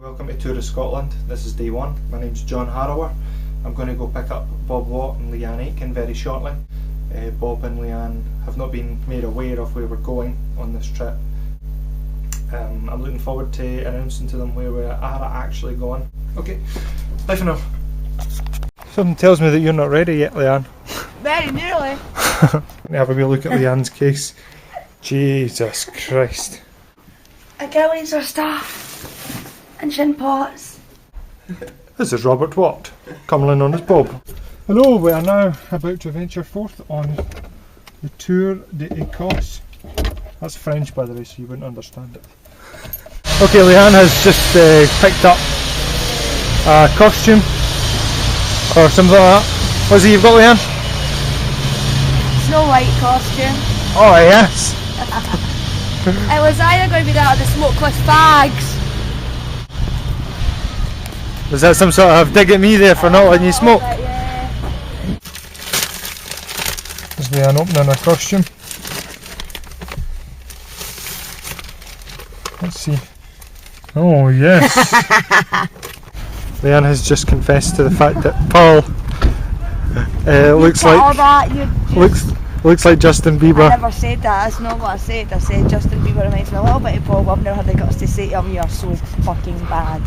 Welcome to Tour of Scotland. This is day one. My name's John Harrower. I'm going to go pick up Bob Watt and Leanne Aitken very shortly. Bob and Leanne have not been made aware of where we're going on this trip. I'm looking forward to announcing to them where we are actually going. Okay, bye for now. Something tells me that you're not ready yet, Leanne. Very nearly. Have a wee look at Leanne's case. Jesus Christ. Achilles or stuff. And shin pots. This is Robert Watt, commonly known as Bob. Hello, we are now about to venture forth on the Tour d'Écosse. That's French, by the way, so you wouldn't understand it. Okay, Leanne has just picked up a costume or something like that. What's it you've got, Leanne? Snow White costume. Oh yes! It was either going to be that or the smokeless fags. Was that some sort of dig at me there for not letting you smoke? Right, yeah. There's Leanne opening her costume. Let's see. Oh yes! Leanne has just confessed to the fact that Paul looks like Justin Bieber. I never said that, that's not what I said. I said Justin Bieber reminds me a little bit of Paul. I've never had the guts to say to him, you're so fucking bad.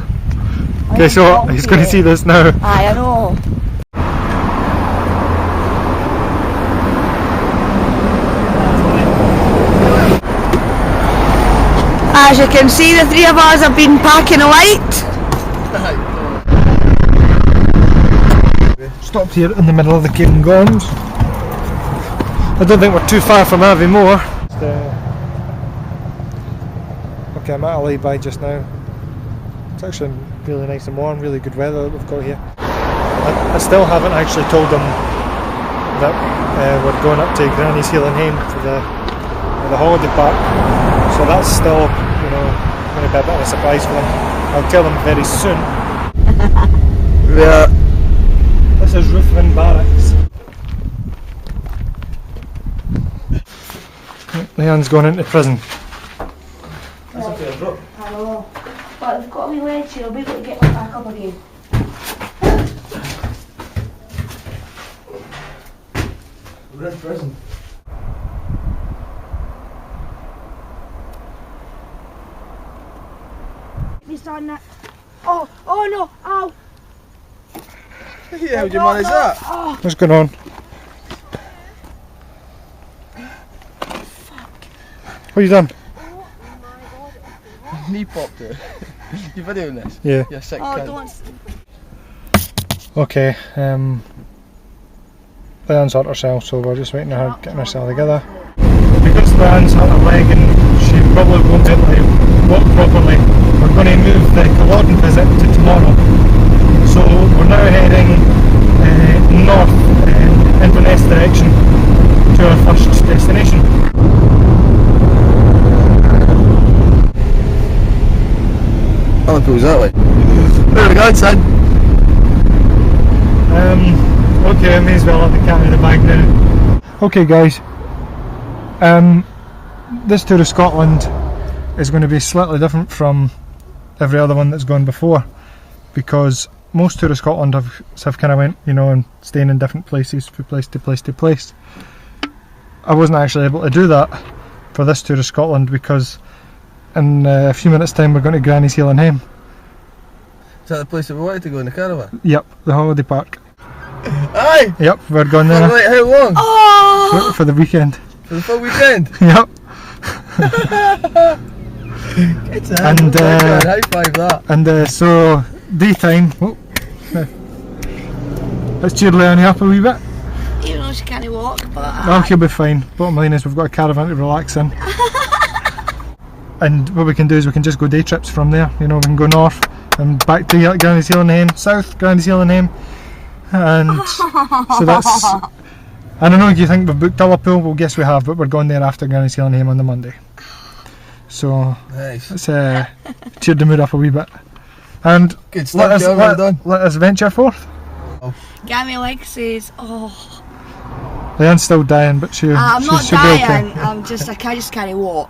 Okay, so he's going to see this now. Aye, I know. As you can see, the three of us have been packing a light. Stopped here in the middle of the Cairngorms. I don't think we're too far from Aviemore. Okay, I'm at a lay-by just now. It's actually really nice and warm, really good weather that we've got here. I still haven't actually told them that we're going up to Grannies Heilan Hame for the holiday park. So that's still, you know, going to be a bit of a surprise for them. I'll tell them very soon. Yeah. This is Ruthven Barracks. Leanne's going into prison. That's a fair drop. I know. But they've got a wee ledge here, I'll be able to get back up again. We're in prison. He's done that. Oh no, ow! Yeah, how do you manage that? Oh. What's going on? What have you done? Knee popped it. You videoing this? Yeah. You're sick Oh, cunt. don't. Okay, Leanne's hurt herself, so we're just waiting on her getting herself together. Because Leanne's hurt her leg and she probably won't be able to walk properly, we're going to move the Culloden visit to tomorrow. So we're now heading north in Inverness direction to our first destination. Ullapool's that way. There we go, son. Okay, I may as well have the cat in the bag now. Okay guys, this Tour of Scotland is going to be slightly different from every other one that's gone before, because most Tour of Scotland have kind of went, you know, and staying in different places from place to place to place. I wasn't actually able to do that for this Tour of Scotland because in a few minutes time we're going to Grannies Heilan Hame. Is that the place that we wanted to go in the caravan? Yep, the holiday park. Aye! Yep, we're going For there like how long? Oh! for the weekend. For the full weekend? Yep. It's a And, high five that. And so daytime. Oh, let's cheer Leanne up a wee bit. Even though she can't walk, but Oh, she'll be fine. Bottom line is we've got a caravan to relax in. And what we can do is we can just go day trips from there. You know, we can go north and back to Grannies Heilan Hame, south Grannies Heilan Hame, and so that's. I don't know. Do you think we've booked Ullapool? Well, guess we have, but we're going there after Grannies Heilan Hame on the Monday. So Nice. let's cheer the mood up a wee bit. And Good stuff, John, well done. let us venture forth. Gammy Leg says, oh. Leanne's still dying, but she'll I'm not be dying, okay. I just can't walk.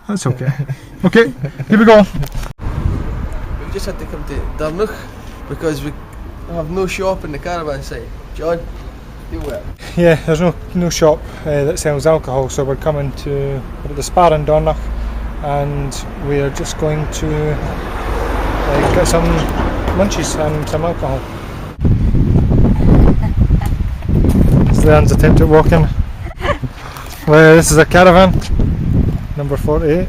That's okay. Okay, here we go. just had to come to Darnoch because we have no shop in the caravan site. John, deal with it. Yeah, there's no shop that sells alcohol, so we're at the Spar in Darnoch, and we're just going to get some munchies and some alcohol. This is Leanne's attempt at walking. Well, this is a caravan, number 48.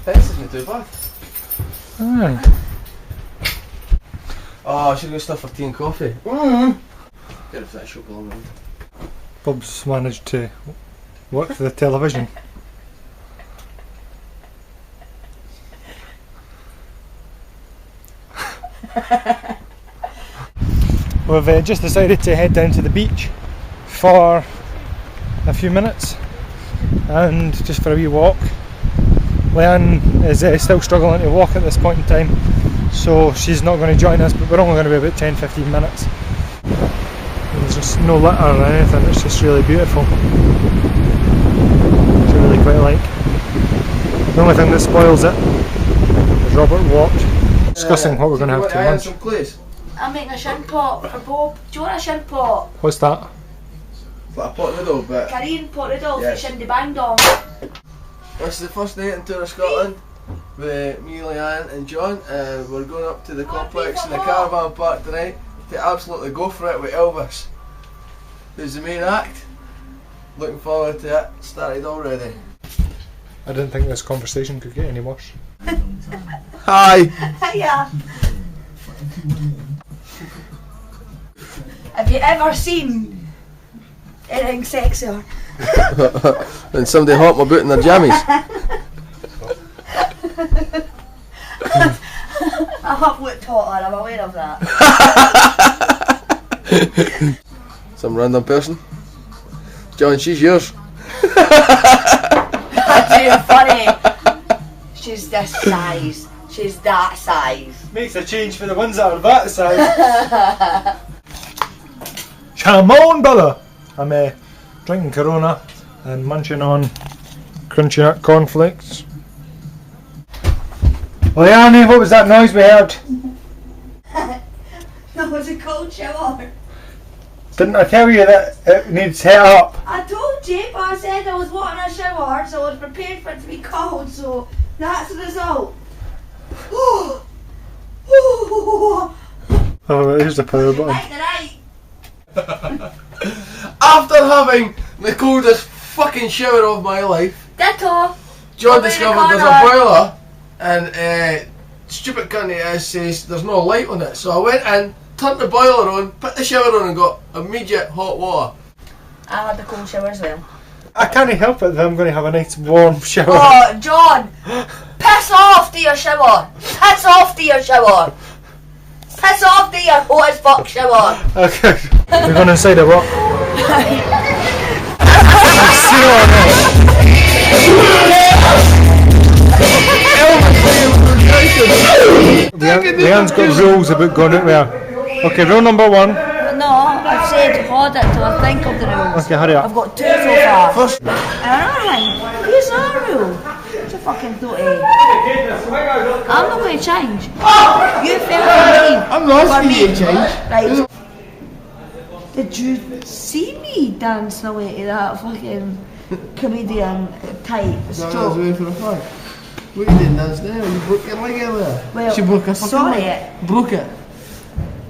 This isn't too bad. Aye. Oh, I should go stuff for tea and coffee. Get it for that shop along the way. Bob's managed to work for the television. We've just decided to head down to the beach for a few minutes and just for a wee walk. Leanne is still struggling to walk at this point in time, so she's not going to join us, but we're only going to be about 10-15 minutes. There's just no litter or anything, it's just really beautiful, which I really quite like. The only thing that spoils it is Robert walked discussing what we're going to have to lunch. Some glaze? I'm making a shin pot for Bob. Do you want a shin pot? What's that? It's like a pot noodle, but Korean pot noodle Yes. for Shindy Bang Dong. this is the first night in tour of Scotland with me, Leanne and John, and we're going up to the complex in the caravan park tonight to absolutely go for it with Elvis, who's the main act. Looking forward to it. Started already. I didn't think this conversation could get any worse. Hi! Hiya! Have you ever seen anything sexier? And somebody hot my boot in their jammies. I have looked hotter, I'm aware of that. Some random person. John, she's yours. That's too funny. She's this size. She's that size. Makes a change for the ones that are that size. Come on, brother! I'm drinking Corona and munching on crunchy nut cornflakes. Leanne, what was that noise we heard? That was a cold shower. Didn't I tell you that it needs heat up? I told you, but I said I was wanting a shower, so I was prepared for it to be cold, so that's the result. Oh, here's the power button. Night. After having the coldest fucking shower of my life, Ditto. John Over in the discovered there's a corner. boiler, and stupid cunt he is says there's no light on it. So I went in, turned the boiler on, put the shower on and got immediate hot water. I had the cold shower as well. I can't help it that I'm going to have a nice warm shower. Oh, John! Piss off to your shower! Piss off to your shower! Piss off to your hot as fuck shower! Okay, we're going inside or what? Leanne's got rules about going out there. Okay, rule number 1. No, I've said hold it till I think of the rules. Okay, hurry up. I've got 2 so far. First, Alright, here's our rule. It's a fucking thoughty. I'm not going to change. You fell 18. I'm not For asking me. you to change. Right. Did you see me dancing away to that fucking comedian type No, I was stroke? waiting for a flag. What you did dance there? You broke your leg earlier. Well, She broke her fucking sorry. leg. Broke it.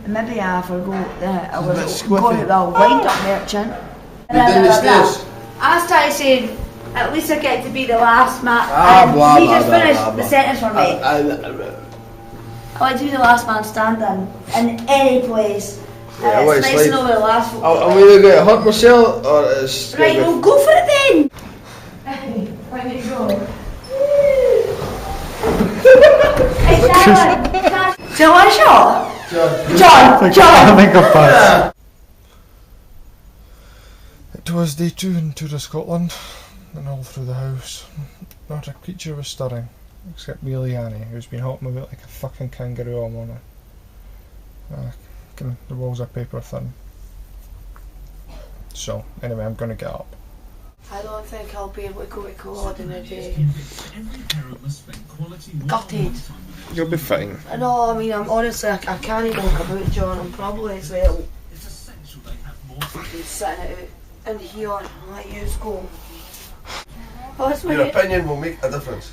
Maybe I forgot that I It's a was bit squiffy. going to the wind-up merchant. down the stairs. I started saying, at least I get to be the last man. Ah, and blah, he blah, just blah, finished blah, the blah. sentence for me. I like to be the last man standing in any place. Yeah, I want it's to nice to slide. know where the last I'm either going to hurt myself or it's Right, gonna well, go for it then! Where did you go? Hey, Sharon! Do you want a shot? John! I John! think I'll pass. It was day 2 in Tour of Scotland, and all through the house. Not a creature was stirring, except me, Leanne, who's been hopping about like a fucking kangaroo all morning. The walls are paper thin. So, anyway, I'm going to get up. I don't think I'll be able to go to Culloden in a day. Gutted. You'll be fine. No, I mean, I'm honestly, I can't even walk about, John. I'm probably as well sitting out in here and let you go. What's my Your opinion will make a difference.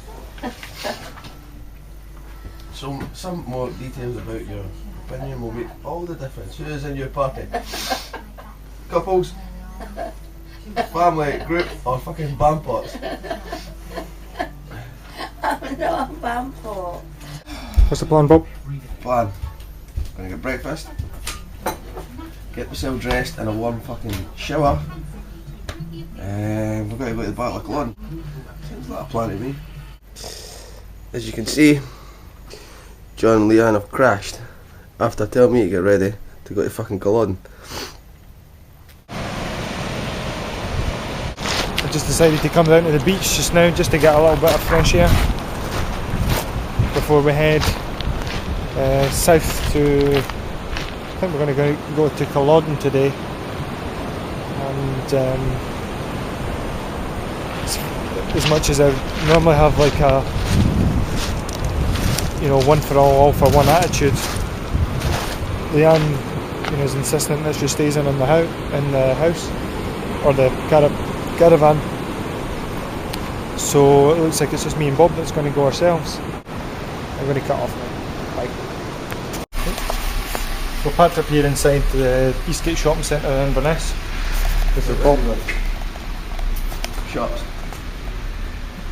So, some more details about your opinion will make all the difference. Who is in your party? Couples? Family, group, or fucking bampots? I'm not a vampire. What's the plan, Bob? Plan. Gonna get breakfast, get myself dressed in a warm fucking shower, and we're gonna go to the Battle of Culloden. Sounds like a plan to me. As you can see, John and Leanne have crashed after telling me to get ready to go to fucking Culloden. I just decided to come down to the beach just now just to get a little bit of fresh air before we head south to, I think we're going to go to Culloden today, and as much as I normally have like a, you know, one for all for one attitude, Leanne, you know, is insistent that she stays in the house or the caravan. So it looks like it's just me and Bob that's going to go ourselves. I'm going to cut off now. Bye. We're parked up here inside the Eastgate Shopping Centre in Inverness. This is Bob. Shops.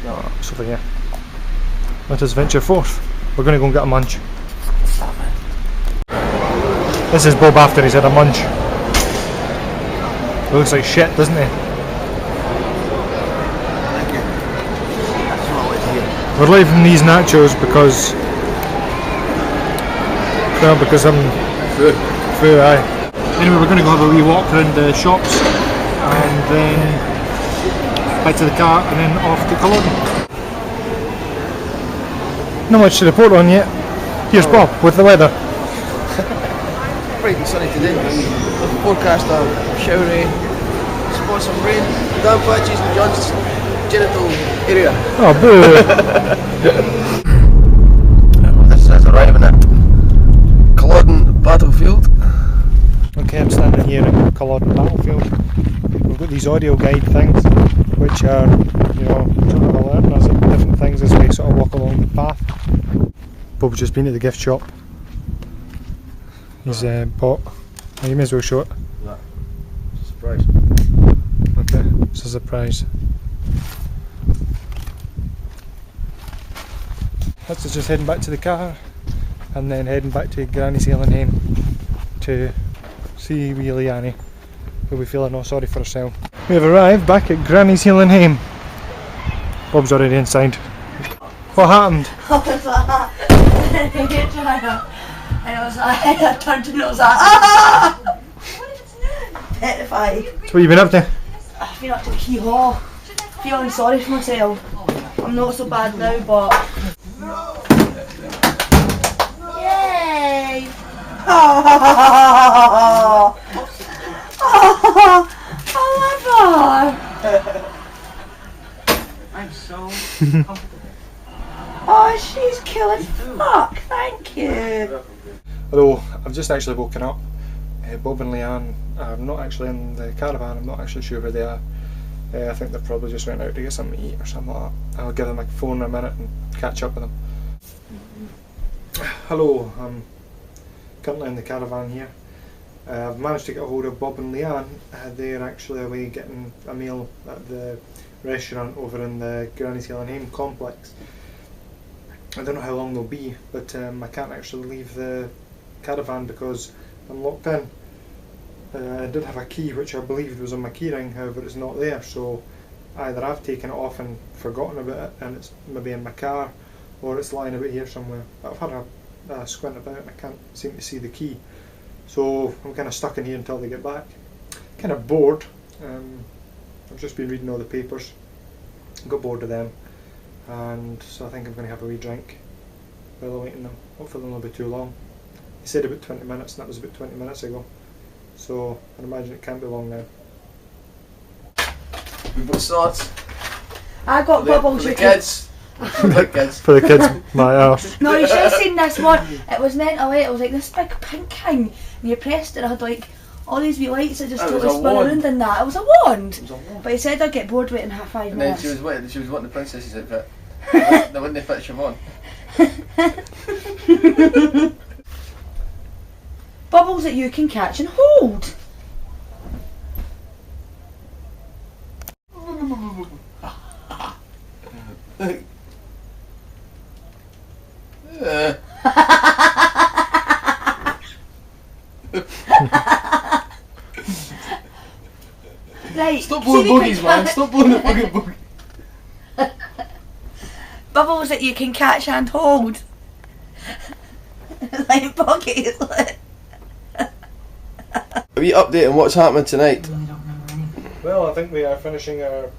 No, it's over here. Let us venture forth. We're going to go and get a munch. This is Bob after he's had a munch. He looks like shit, doesn't he? Thank you. That's what I like to hear. We're leaving these nachos because, well, because I'm full, aye. Anyway, we're going to go have a wee walk around the shops and then back to the car and then off to Culloden. Not much to report on yet. Here's Bob with the weather. Bright and sunny today. The forecast are showery, spots of rain, damp patches in John's genital area. Oh, boo! This is arriving at Culloden Battlefield. Okay, I'm standing here at Culloden Battlefield. We've got these audio guide things, which are, you know, sort of alerting us at different things as we sort of walk along the path. Bob's just been at the gift shop. He's bought. Oh, you may as well show it. No, it's a surprise. Okay, it's a surprise. That's us just heading back to the car and then heading back to Grannies Heilan Hame to see wee Leanne, who we feel are not sorry for herself. We have arrived back at Grannies Heilan Hame. Bob's already inside. What happened? I turned to and I was like, ah! Petrified. So what have you been up to? I've been up to hee-haw, feeling sorry for myself. I'm not so bad now, but... Yay! Oh, I love her! I'm so comfortable. Oh, she's cool as fuck, thank you. Although I've just actually woken up. Bob and Leanne are not actually in the caravan. I'm not actually sure where they are. I think they've probably just went out to get something to eat or something like that. I'll give them a phone in a minute and catch up with them. Hello, I'm currently in the caravan here. I've managed to get a hold of Bob and Leanne. They're actually away getting a meal at the restaurant over in the Grannies Heilan Hame complex. I don't know how long they'll be, but I can't actually leave the caravan because I'm locked in. I did have a key which I believed was on my keyring, however it's not there, so either I've taken it off and forgotten about it and it's maybe in my car, or it's lying about here somewhere. But I've had a squint about and I can't seem to see the key, so I'm kind of stuck in here until they get back. Kind of bored. I've just been reading all the papers, got bored of them, and so I think I'm going to have a wee drink while awaiting them. Hopefully they'll not be too long. He said about 20 minutes and that was about 20 minutes ago, so I imagine it can't be long now. We bought swords. I got bubbles. For the kids. For the kids. For the kids, my arse. No, you should have seen this one. It was mental, it was like this big pink thing, and you pressed it and it had like all these wee lights that just It was totally a spun wand. around in that. It was a wand. It was a wand. But he said I'd get bored with it in half 5 And then minutes. she was wanting the princess's outfit. They wouldn't fit Siobhan. Bubbles that you can catch and hold. Right. Stop blowing bogies, man. Stop blowing the fucking bogies. Bubbles that you can catch and hold. Like buckets. Are we updating what's happening tonight? Well, I think we are finishing our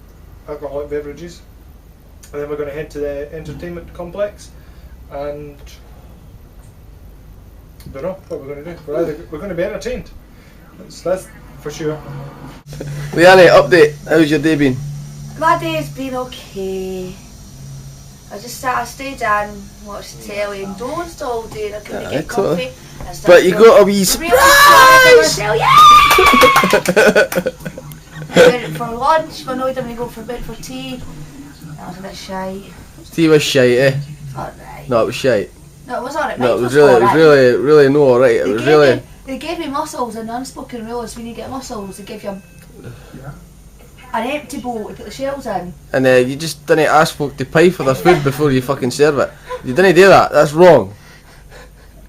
alcoholic beverages, and then we're going to head to the entertainment complex, and I don't know what we're going to do. We're going to be entertained. That's for sure. Leanne, update. How's your day been? My day's been okay. I just stayed in, watched telly and dozed all day and I couldn't Yeah, get totally. comfy. But you got a wee surprise! Yeah! I went for lunch, but annoyed I'm going to go for bed for tea. That was a bit shite. Tea was shite, eh? Alright. No, it was shite. No, it was alright. No, it was really no alright. It was really... They gave me mussels, and the unspoken rule is when you get mussels, they give you an empty bowl to put the shells in. And you just didn't ask folk to pay for their food before you fucking serve it. You didn't do that, that's wrong.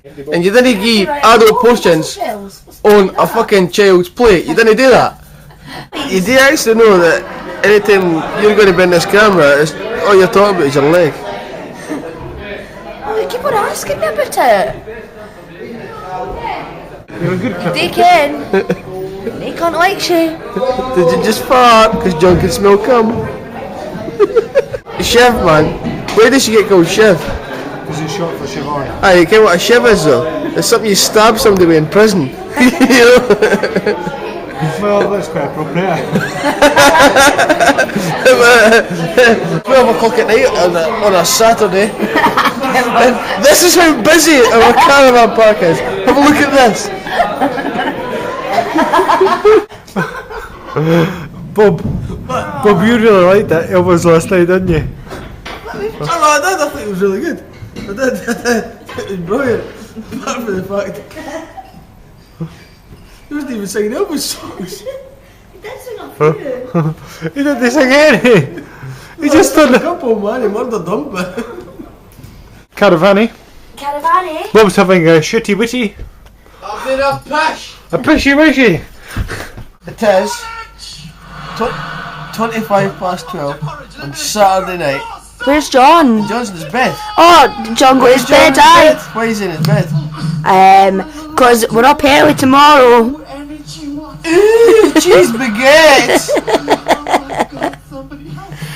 And you didn't give adult portions on a fucking child's plate. You didn't do that. You do actually know that anytime you're going to bend this camera, all you're talking about is your leg. Oh, you keep on asking me about it. You're a good cook. They can. They can't like you. Did you just fart? Because John can smell cum. Chef, man. Where does she get called chef? Because it's short for Siobhan. Aye, you get what a chef is though? It's something you stab somebody with in prison. You know? Well, that's quite appropriate. 12 o'clock at night on a Saturday. And this is how busy our caravan park is. Have a look at this. Bob, you really liked that Elvis last night, didn't you? Oh no, I did. I think it was really good. I did. It was brilliant. Apart from the fact he wasn't even singing Elvis songs. He did sing a few. He didn't sing any. He just done a couple, man. He murdered them, but... Caravani. Caravani? Bob's having a shitty witty. I've been a pish. A pishy wishy. It is 12 on Saturday night. Where's John? John's in his bed. Oh, John got his bed, aye. Why is he in his bed? Because we're up early tomorrow. Ooh, cheese baguettes.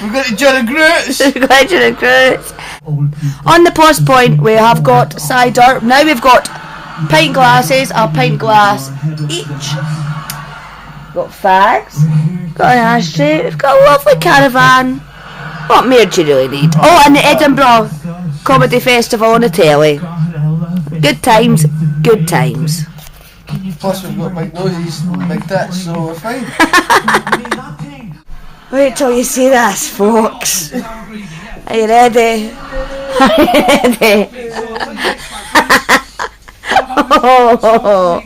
We've got the John and Groots. We're going to recruit. On the plus point, we have got cider. Now we've got pint glasses, a pint glass each. Got fags, got an ashtray, we've got a lovely caravan. What more do you really need? Oh, and the Edinburgh Comedy Festival on the telly. Good times, good times. Plus we've got big noses, big tits, so we're fine. Wait till you see this, folks. Are you ready? Are you ready? Oh.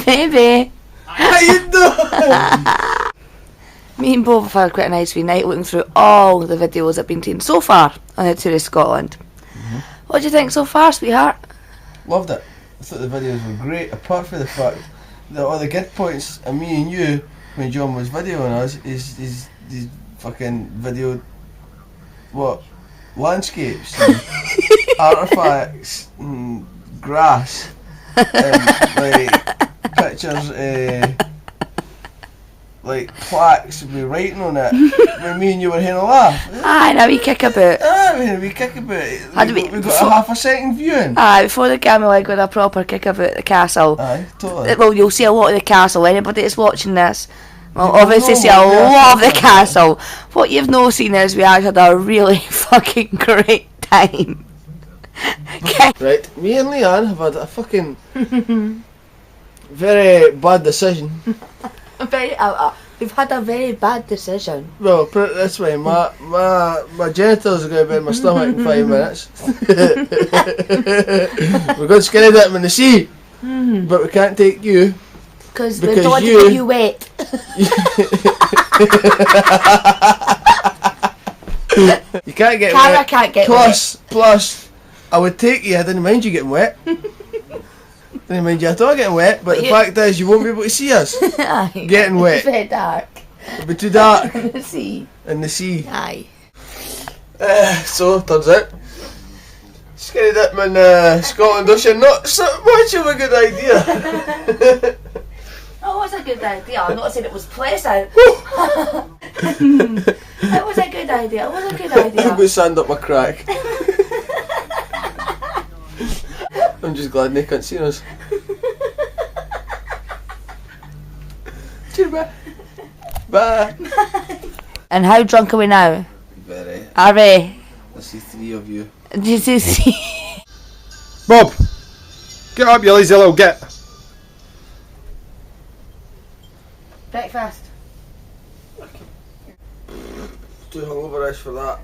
Maybe. How you doing? Me and Bob have had quite a nice wee night looking through all the videos that have been taken so far on the tour of Scotland. What do you think so far, sweetheart? Loved it. I thought the videos were great, apart from the fact that all the good points of me and you, when John was videoing us, is fucking videoed, what, landscapes and artefacts and grass and like pictures, like plaques with writing on it when me and you were having a laugh. Aye, now we kick about. We kick about. We got before, a half a second viewing. Aye, before the camera like with a proper kick about the castle. Aye, totally. Well, you'll see a lot of the castle. Anybody that's watching this, Well, obviously, see, I love the castle. What you've not seen is we actually had a really fucking great time. Right, me and Leanne have had a fucking very bad decision. We've had a very bad decision. Well, put it this way, my genitals are going to be in my stomach in 5 minutes. We're going to skinny dip them in the sea, but we can't take you. Because we don't want to get you wet. You can't get Cara wet. can't get Plus, I would take you, I didn't mind you getting wet. Didn't mind you at all getting wet, but the fact is you won't be able to see us getting wet. It's very dark. It'll be too dark. In the sea. In the sea. Aye. So, turns out, skinny dip in Scotland Ocean, not so much of a good idea. Oh, it was a good idea. I'm not saying it was pleasant. It was a good idea. It was a good idea. I'm going to sand up my crack. I'm just glad they can't see us. Cheers, bye. Bye. And how drunk are we now? Very. Are we? I see 3 of you. Did you see? Bob! Get up, you lazy little git! Breakfast. Too hungover-ish for that.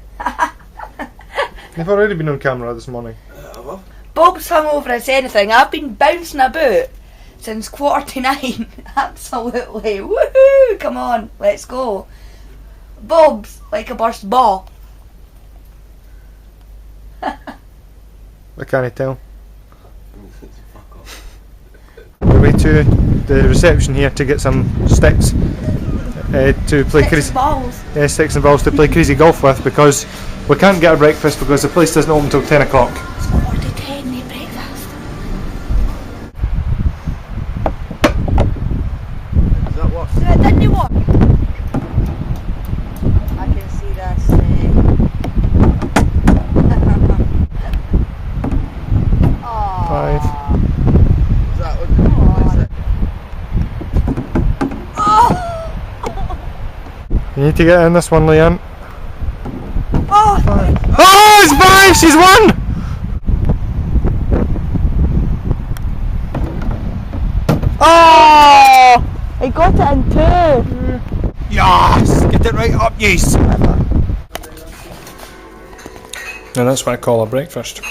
You've already been on camera this morning. Bob's hungover as anything. I've been bouncing about since 8:45. Absolutely. Woohoo! Come on, let's go. Bob's like a burst ball. I can't tell. We're way to the reception here to get some sticks to play crazy balls. Yeah, sticks and balls to play crazy golf with, because we can't get our breakfast because the place doesn't open until 10 o'clock. It's 10:15, need breakfast. Does that work? Didn't you work? I can see this. Five. Is that what You need to get in this one, Leanne. Oh! Oh, it's 5! She's won! Oh! I got it in 2. Yes! Get it right up, yes! Now that's what I call a breakfast.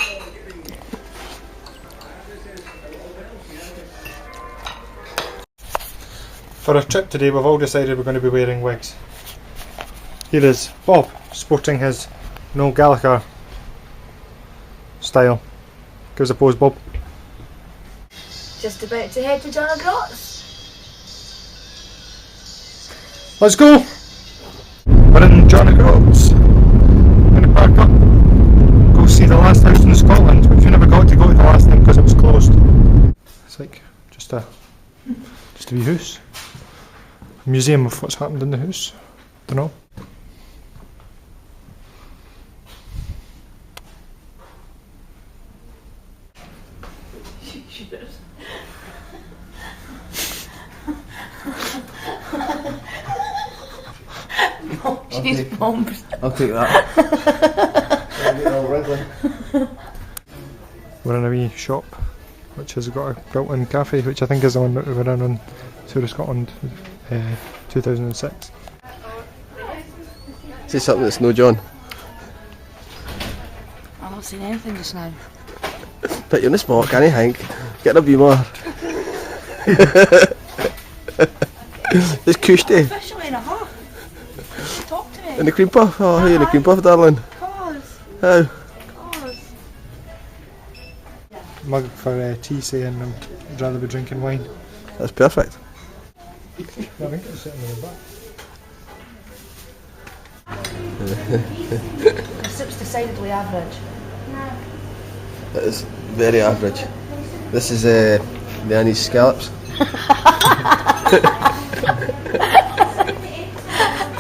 For our trip today, we've all decided we're going to be wearing wigs. Here is Bob, sporting his Noel Gallagher style. Give us a pose, Bob. Just about to head to John O'Groats. Let's go! We're in John O'Groats. We're going to park up, go see the last house in Scotland, which we never got to go to the last time because it was closed. It's like just a wee house. A museum of what's happened in the house. Don't know. She's bombs. I'll take that. We're in a wee shop which has got a built-in cafe, which I think is the one that we were in on Tour of Scotland 2006. Say something that's no John. I'm not seeing anything just now. Put you on the spot, can you, Hank? Get a beamer. It's cushy. Officially in a half. Talk to me. In the cream puff? Oh, how are you in the cream puff, darling? Cause. How? Mug for tea saying I'd rather be drinking wine. That's perfect. I think it's sitting in the back. The soup's decidedly average. It is very average. This is the anise scallops.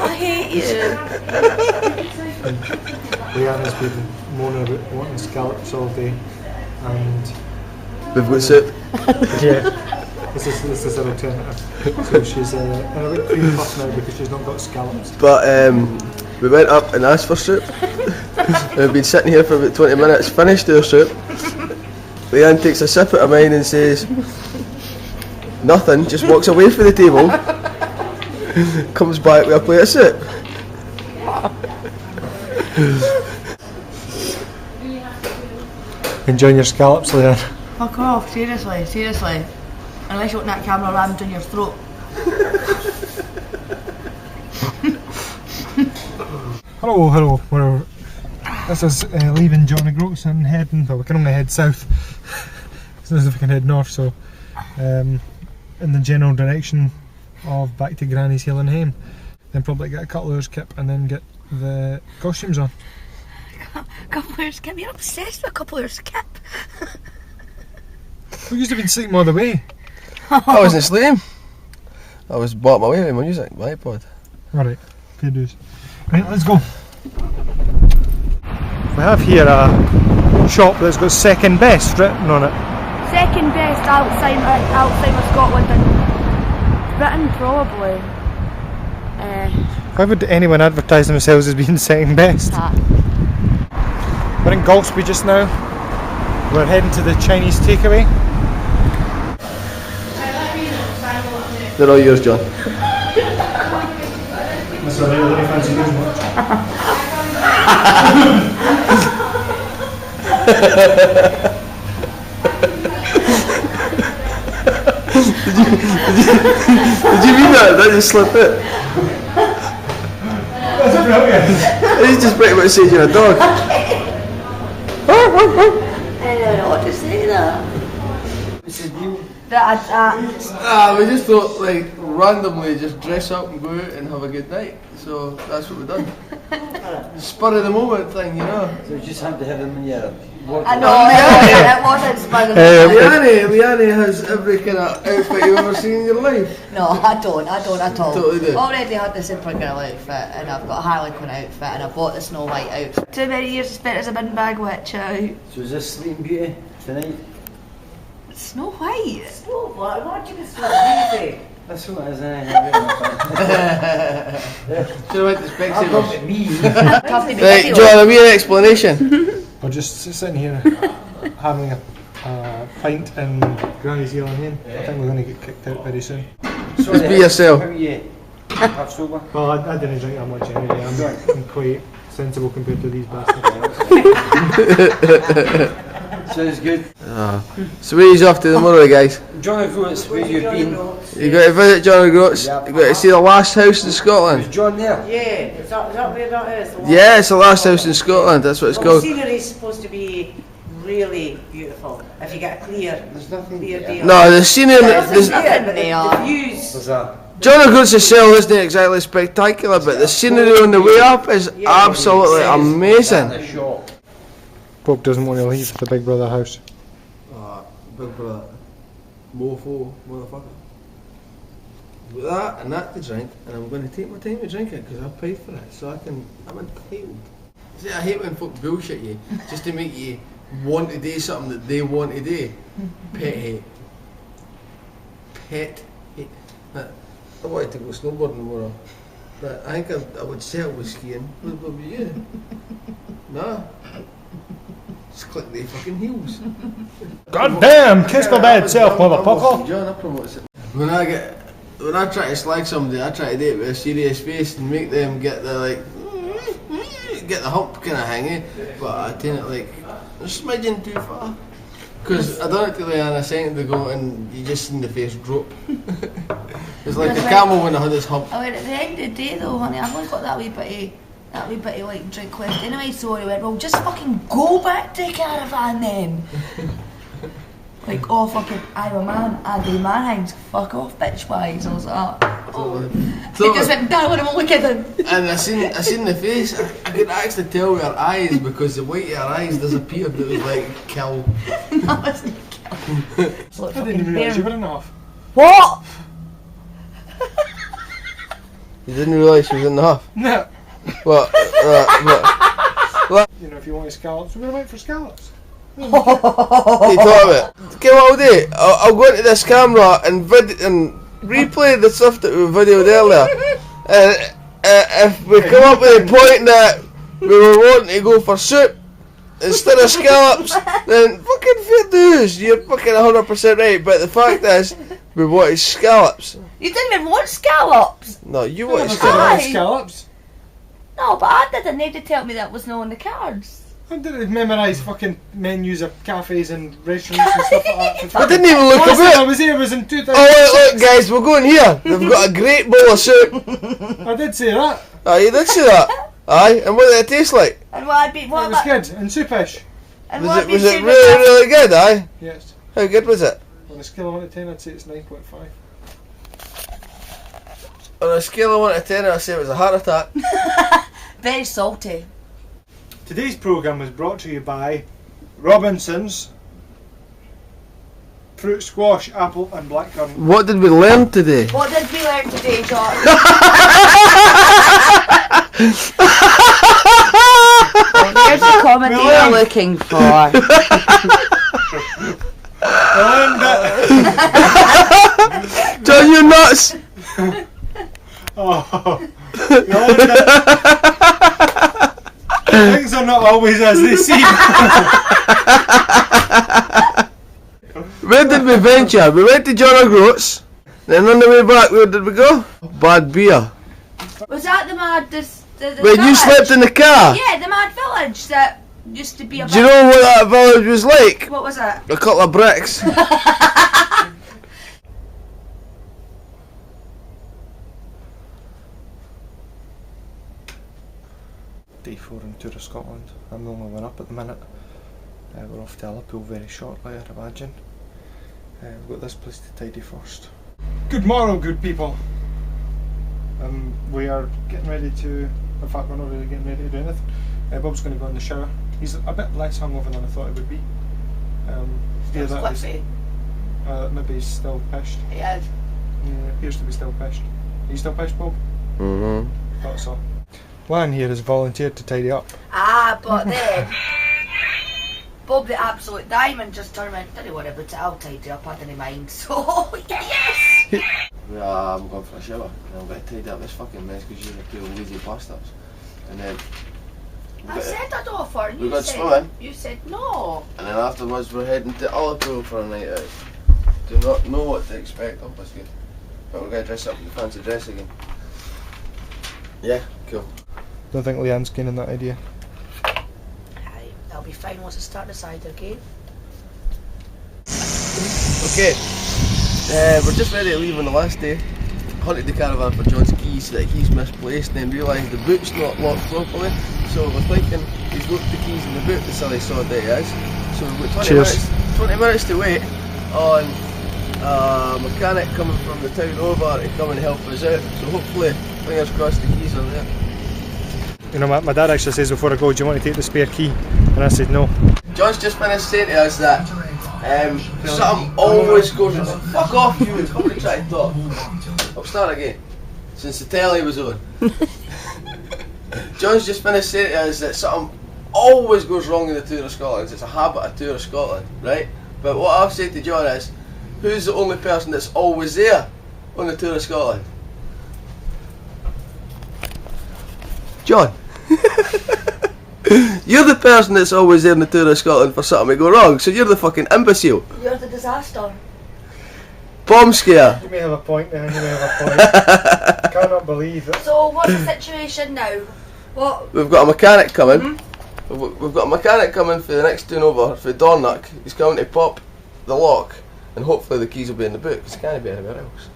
I hate you. Leanne has been moaning about wanting scallops all day, and We've got soup. yeah, This is an alternative. So she's in a bit cream puff now because she's not got scallops. But we went up and asked for soup. We've been sitting here for about 20 minutes, finished our soup. Leanne takes a sip out of mine and says nothing, just walks away from the table, comes back with a plate of soup. Enjoying your scallops, Leanne? Fuck off, seriously. Unless you want that camera rammed down your throat. Hello. This is leaving John O'Groats and heading, well we can only head south, as as if we can head north, so in the general direction of back to Grannies Heilan Hame. Then probably get a couple hours kip and then get the costumes on. Couple hours kip? You're obsessed with a couple hours kip. We used to have been sleeping all the way. I wasn't sleeping. I was bought my way with my music, my iPod. Alright, fair dues. Right, let's go. We have here a shop that's got second best written on it. Second best outside of Scotland and Britain, probably. Why would anyone advertise themselves as being second best? We're in Galsby just now. We're heading to the Chinese takeaway. They're all yours, John. That's alright, I don't fancy those much. Did you mean that? That just slipped it. That's brilliant. He's just pretty much saying you're a dog. I don't know what to say there. We just thought, like, randomly just dress up and go out and have a good night. So that's what we've done. Spur of the moment thing, you know. So you just had to have them in your I know, it wasn't spur of the moment. Leanne has every kind of outfit you've ever seen in your life. No, I don't at all. Totally do. Already had the Supergirl outfit, and I've got a Harlequin outfit, and I bought the Snow White outfit. Too many years spent as a bin bag witch out. So is this Sleeping Beauty tonight? Snow White? Snow White? What do you Sleeping Beauty? That's what it is, Should have went to Specsavers. Me. Right, John, a wee explanation. We're just sitting here having a pint in Grannies Heilan Hame. I think we're going to get kicked out very soon. Just be yourself. How are you? Half sober? Well, I didn't drink that much anyway. I'm quite sensible compared to these bastards. Sounds good. So where are you off to tomorrow, guys? John O'Groats, where you been? You got to visit John O'Groats. Yep. You got to see the last house in Scotland. Is John there? Yeah, is that where that is? Yeah, it's the last house in Scotland. That's what it's The called. scenery is supposed to be really beautiful if you get a clear day. No, the scenery. There's nothing But there. the views. What's that? John O'Groats itself isn't exactly spectacular, but the scenery on the way up is absolutely amazing. The shop. Bob doesn't want to leave the Big Brother house. Big brother, mofo, motherfucker. With that and that to drink, and I'm going to take my time to drink it because I've paid for it, so I'm entitled. See, I hate when folk bullshit you just to make you want to do something that they want to do. Pet hate. Pet hate. I wanted to go snowboarding tomorrow, but I think I would settle with skiing. What about you? Nah. Just click the fucking heels. God damn! Kiss my bad self, motherfucker! John, I promote it. When I try to slag somebody, I try to do it with a serious face and make them get the get the hump kind of hanging, but I take it like a smidgen too far. Because I done it to Leanne a second ago and you just seen the face drop. It's like a camel when I had this hump. I mean, at the end of the day though, honey, I've only got that wee bit of like drink left anyway, so I went, well, just fucking go back to the caravan then. Like, oh fucking, I'm a man, I do manhings, fuck off bitch wise. I was like, oh. He just went, darling, I'm only kidding. And I seen the face, I could actually tell with her eyes because the white of her eyes disappeared. It was like, kill. That wasn't kill. It's like I didn't even realise you were enough. What? You didn't realise she was in the huff? No. What? You know, if you want scallops, we're going to wait for scallops. What are you talking about? Okay, what I'll do, I'll go into this camera and replay the stuff that we videoed earlier. And if we come up with a point that we were wanting to go for soup instead of scallops, then fucking fair dues, you're fucking 100% right. But the fact is, we wanted scallops. You didn't even want scallops. No, you wanted I scallops. scallops. No, but I didn't need to tell me that was not on the cards. I didn't memorise fucking menus of cafes and restaurants and stuff like that. I didn't even look Last time I about. was here was in 2000. Oh look guys, we're going here. They've got a great bowl of soup. I did say that. Oh, you did see that? Aye, and what did it taste like? And what I'd be, It what was about, good and soupish. and Was what I'd it be was it saying really about- really good? Aye. Yes. How good was it? On a scale of 1 to 10, I'd say it's 9.5. On a scale of 1 to 10, I'd say it was a heart attack. Very salty. Today's programme was brought to you by Robinson's fruit squash, apple and blackcurrant. What did we learn today? What did we learn today, John? Well, here's the comedy you're looking for. John, you're nuts! Oh, things are not always as they seem. Where did we venture? We went to John O'Groats, then on the way back, where did we go? Bad beer. Was that the mad, the Wait, you village? slept in the car? Yeah, the mad village that used to be a Do you know what that village was like? What was it? A couple of bricks. Day 4 in Tour of Scotland. I'm the only one up at the minute. We're off to Ullapool very shortly, I'd imagine. We've got this place to tidy first. Good morrow, good people. We are getting ready to. In fact, we're not really getting ready to do anything. Bob's going to go in the shower. He's a bit less hungover than I thought he would be. It was that is- Cliffy. maybe he's still pissed. Yeah. Appears to be still pissed. Are you still pissed, Bob? Mm-hmm. Thought so. Lan here has volunteered to tidy up. Ah, but then Bob the absolute diamond just turned around. Don't worry about it, I'll tidy up, I didn't mind. So yes! Yeah, I'm going for a shower. And I'm going to tidy up this fucking mess because you're two lazy bastards. And then I said I'd offer. we You got said swimming. you said no. And then afterwards we're heading to Ullapool for a night out. Do not know what to expect of us, good. But we're going to dress up in the fancy dress again. Yeah, cool. Don't think Leanne's keen on that idea. Aye, that'll be fine once I start the cider again. Okay, we're just ready to leave on the last day. Hunted the caravan for John's keys so that he's misplaced, then realised the boot's not locked properly. So we're thinking he's looked the keys in the boot, the silly sod that he is. So we've got 20 minutes to wait on a mechanic coming from the town over to come and help us out. So hopefully, fingers crossed, the keys are there. You know, my dad actually says before I go, do you want to take the spare key? And I said no. John's just finished saying to us that something always goes wrong. Fuck off you, fucking try to talk. I'll start again, since the telly was on. John's just finished saying to us that something always goes wrong in the Tour of Scotland. It's a habit of Tour of Scotland, right? But what I've said to John is, who's the only person that's always there on the Tour of Scotland? John. You're the person that's always there in the Tour of Scotland for something to go wrong, so you're the fucking imbecile. You're the disaster. Bomb scare. You may have a point there, you may have a point. Cannot believe it. So what's the situation now? What? We've got a mechanic coming. We've got a mechanic coming for the next tune over for Dornoch. He's coming to pop the lock, and hopefully the keys will be in the boot, because it can't be anywhere else.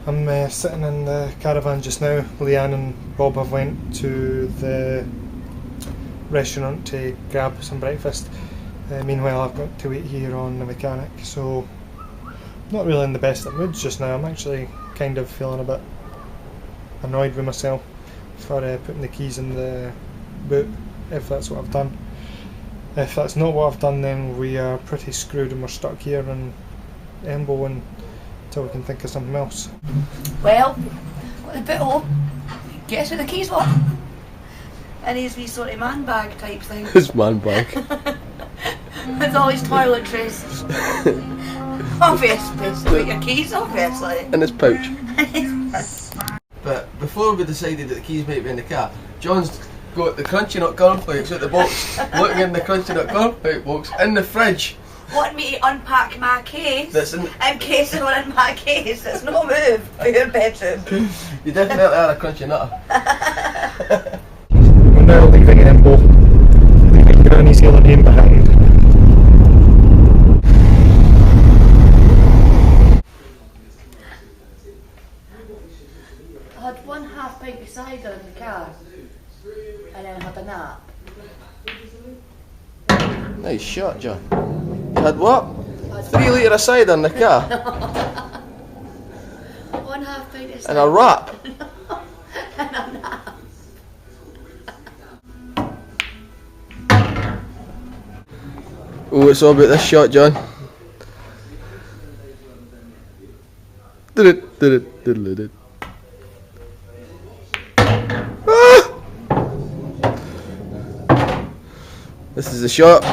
I'm sitting in the caravan just now. Leanne and Bob have went to the restaurant to grab some breakfast. Meanwhile, I've got to wait here on the mechanic, so not really in the best of moods just now. I'm actually kind of feeling a bit annoyed with myself for putting the keys in the boot, if that's what I've done. If that's not what I've done, then we are pretty screwed and we're stuck here in Embo until we can think of something else. Well, got the boot home. Guess where the keys were? In his wee sort of man bag type thing. His man bag. With all his toiletries. Obviously, your keys, obviously. In his pouch. But before we decided that the keys might be in the car, John's got the Crunchy Nut cornflakes out the box, looking in the Crunchy Nut cornflake box in the fridge. Want me to unpack my case? That's in case of one in my case. It's no move for your bedroom. You definitely are a Crunchy Nutter. We're now leaving Embo, leaving Grannies Heilan Hame behind. I had 1/2 pint of cider in the car, and then I had a nap. Nice shot, John. You had what? 3 litre of cider in the car? 1/2 pint of cider. And a wrap? And a nap. Oh, it's all about this shot, John. Did it. Ah! This is the shot.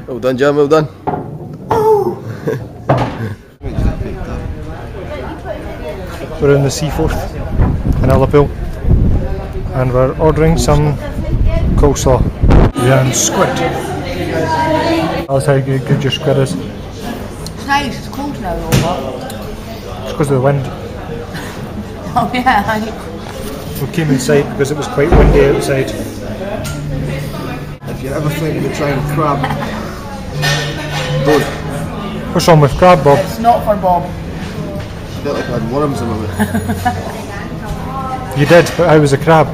Well done, John, well done. We're in the Seaforth in Ullapool and we're ordering some coleslaw and squid. That's how good your squid is. It's nice, it's cold now though. It's because of the wind. Oh yeah. We came inside because it was quite windy outside. If you're ever thinking of trying crab, don't. What's wrong with crab, Bob? It's not for Bob. I felt like I had worms in my mouth. You did, but I was a crab.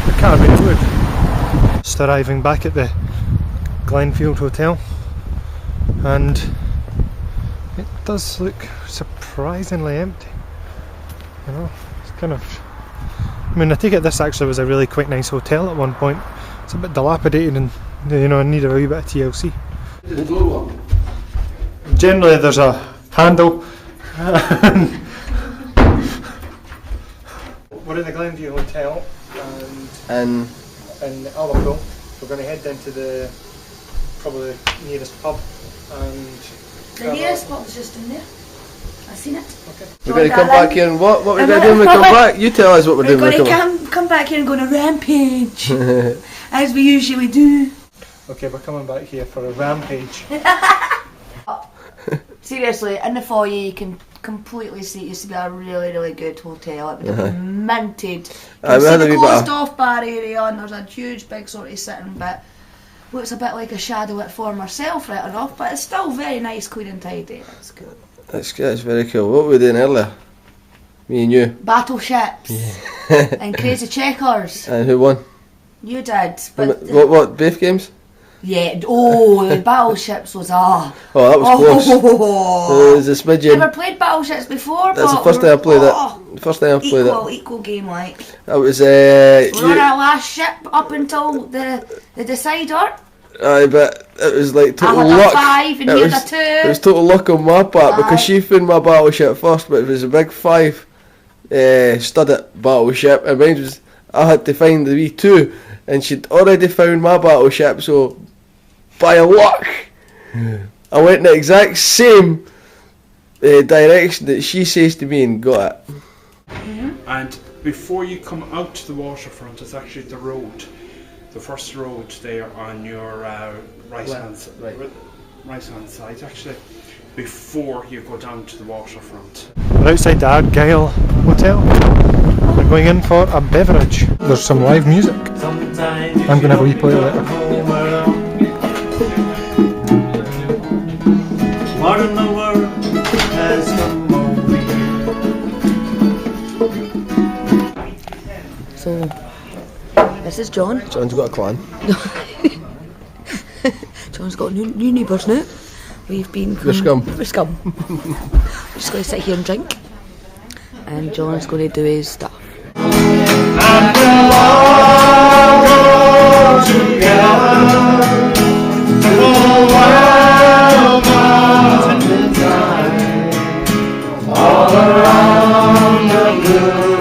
The Caribbean Wood. Just arriving back at the Glenfield Hotel, and it does look surprisingly empty. You know, it's kind of. I mean, I take it this actually was a really quite nice hotel at one point. It's a bit dilapidated and, you know, in need of a wee bit of TLC. Generally, there's a handle. We're in the Glenview Hotel and in Ullapool. We're going to head down to the probably nearest pub and. The nearest pub's just in there. I've seen it. Okay. We're going to come back here and what? What we're going to do when we come back? You tell us what we're doing when we come back. Come back here and go on a rampage. As we usually do. Okay, we're coming back here for a rampage. Seriously, in the foyer you can completely see it used to be a really, really good hotel. It was minted. You can see the closed off bar area and there's a huge big sort of sitting bit. Looks a bit like a shadow at former self right enough, but it's still very nice, clean and tidy. That's cool. That's very cool. What were we doing earlier? Me and you? Battleships. And crazy checkers. And who won? You did. But what, both games? Yeah, the Battleships was Oh, that was close. It was a smidgen. Never played Battleships before. That's the first time I played it. First time I played it. Equal game like. That was we're on our last ship up until the decider. Aye, but it was like total luck. 5 and you had a 2. It was total luck on my part because she found my battleship first, but it was a big 5 studded battleship, and mine was I had to find the wee 2, and she'd already found my battleship, so by luck I went in the exact same direction that she says to me and got it. And before you come out to the waterfront, it's actually the road, the first road there on your right hand side, actually, before you go down to the waterfront. We're outside the Argyle Hotel. We're going in for a beverage. There's some live music. I'm going to have a wee play later. What in the world has come over you? So, this is John. John's got a clan. John's got new neighbours now. We've been We're scum. We're scum. We're just going to sit here and drink. And John's going to do his stuff. And we'll all go together to a wild mountain time, all around the blue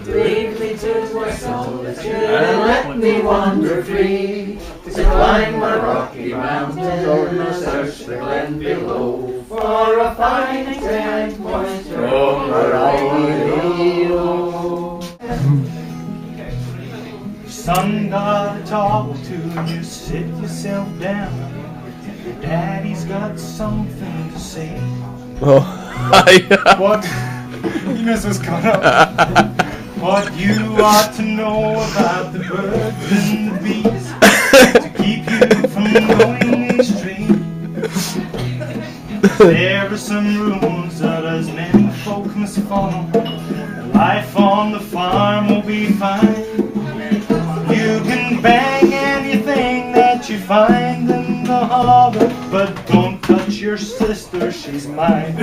Lead me to my solitude and let me wander free, to climb a rocky mountain and search the glen below for a finding point from where I know. Son, gotta talk to you, sit yourself down. Your daddy's got something to say. Oh, hi. What? You know what's coming up. What you ought to know about the birds and the bees to keep you from going astray. There are some rules that as many folk must follow. Life on the farm will be fine. You can bang anything that you find in the harbor, but don't touch your sister, she's mine.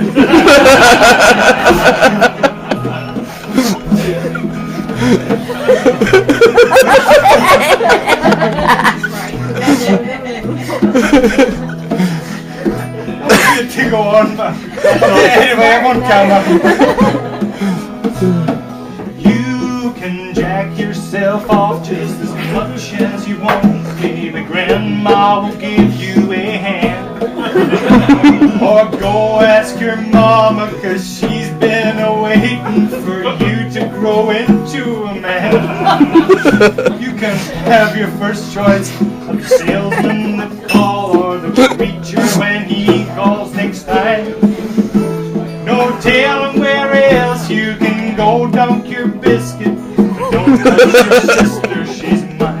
To go on, man. Anyway, I'm on camera. You can jack yourself off just as much as you want. Maybe grandma will give you a hand. Or go ask your mama, cause she's been waiting for you to grow into a man. You can have your first choice of the salesman that call or the preacher when he calls next time. No telling where else you can go dunk your biscuit, but don't touch your sister, she's mine.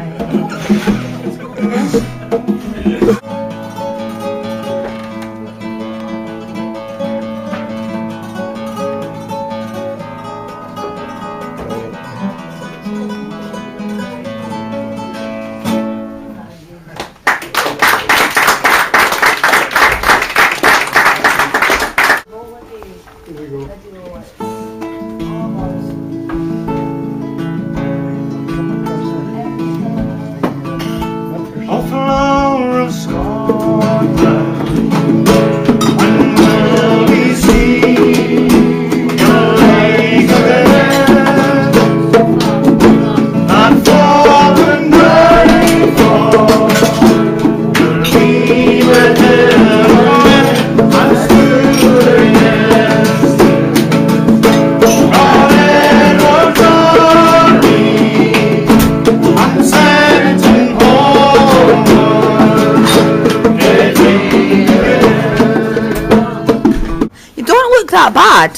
That bad?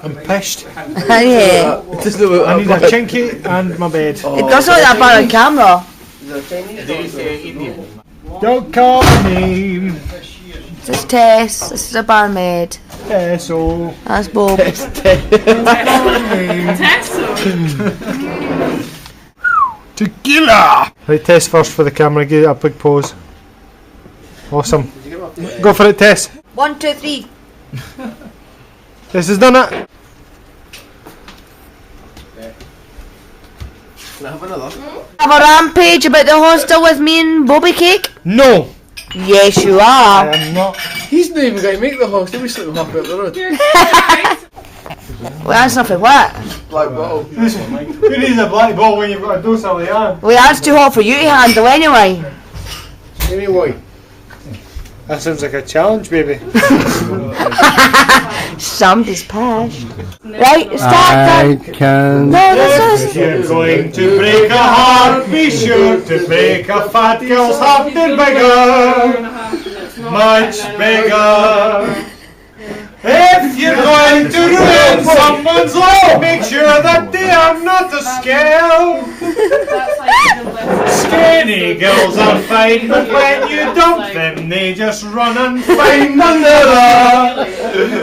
I'm pissed. Yeah. I need a chinky and my bed. It doesn't look that bad on camera. Don't call me name. This is Tess. This is a barmaid. Tesso. That's Bob. Tequila! Right, Tess first for the camera. Give it a big pose. Awesome. Go for it, Tess. 1, 2, 3. This has done it. Can I have another? Have a rampage about the hostel with me and Bobby Cake? No. Yes, you I are. am not. He's not even going to make the host, he'll be sleeping halfway up the road. Well, that's nothing what? Black bottle. Who needs a black ball when you've got a dose of Leanne? Well, that's too hot for you to handle anyway. Anyway. That sounds like a challenge, baby. Somebody's pashed. Right, start that. Can. No, this If is. you're going to break a heart, be sure to break a fat girl's heart bigger. Much bigger. If you're going to ruin someone's life, make sure that they are not a scale. Skinny girls are fine, but when you dump them, they just run and find another.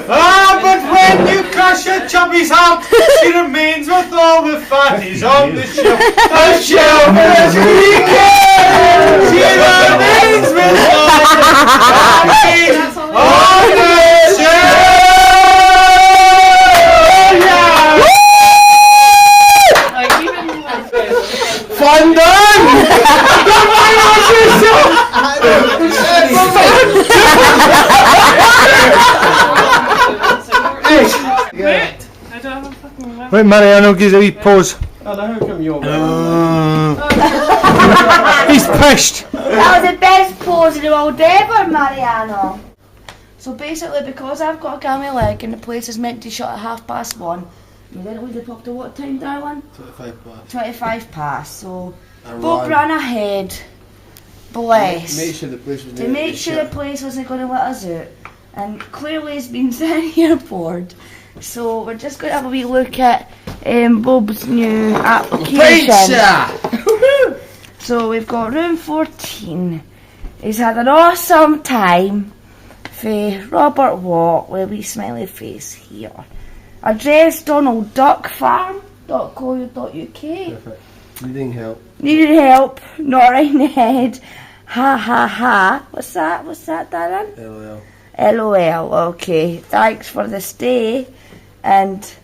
But when you crush a chubby's heart, she remains with all the fatties on the shelf. The shelf is creaking. She remains with all the fatties on the shelf. Fun done! Wait, I don't have a fucking Right, Mariano gives a wee pose. And how come you're He's pushed! That was the best pose in the world ever, Mariano. So basically, because I've got a gammy leg and the place is meant to shut at 1:30, we then leave the up to what time, darling? 25 past. 25 past. So And Bob ran ahead. Bless. Make sure the place was To make sure the place wasn't going to let us out. And clearly it's been sitting here bored. So we're just going to have a wee look at Bob's new application. So we've got room 14. He's had an awesome time for Robert Watt with a wee smiley face here. Address Donald Duck Farm.co.uk. Needing help. Needed help, not right in the head. Ha ha ha. What's that, Darren? LOL. LOL, okay. Thanks for the stay and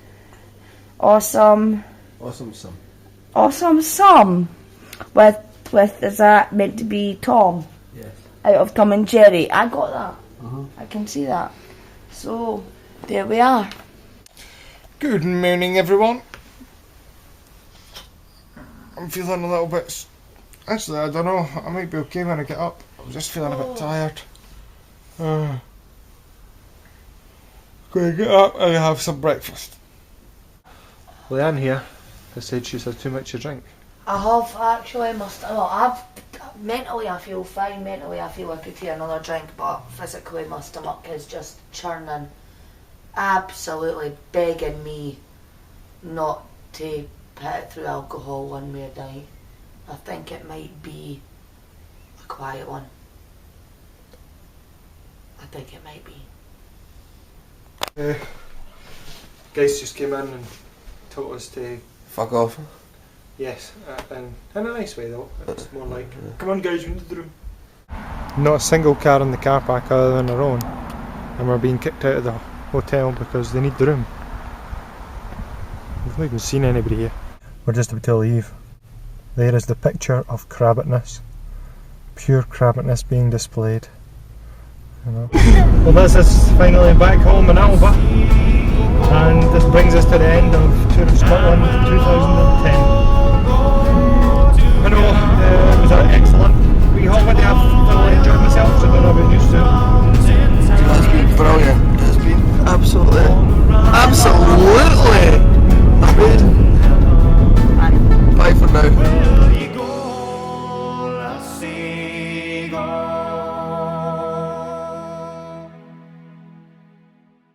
awesome sum with is that meant to be Tom? Yes. Out of Tom and Jerry. I got that. I can see that. So there we are. Good morning, everyone. I'm feeling a little bit. Actually, I don't know. I might be okay when I get up. I'm just feeling a bit tired. Going to get up and have some breakfast. Leanne here has said she's had too much to drink. I have actually mentally I feel fine, mentally I feel I could take another drink, but physically my stomach is just churning, absolutely begging me not to put it through alcohol one more night. I think it might be a quiet one. I think it might be. Guys just came in and told us to Fuck off. yes, and in a nice way though. It's more like, come on guys, into the room. Not a single car in the car park other than our own, and we're being kicked out of the hotel because they need the room. We've not even seen anybody here. We're just about to leave. There is the picture of crabbitness, pure crabbitness being displayed. You know. Well, this is finally back home in Alba, and this brings us to the end of Tour of Scotland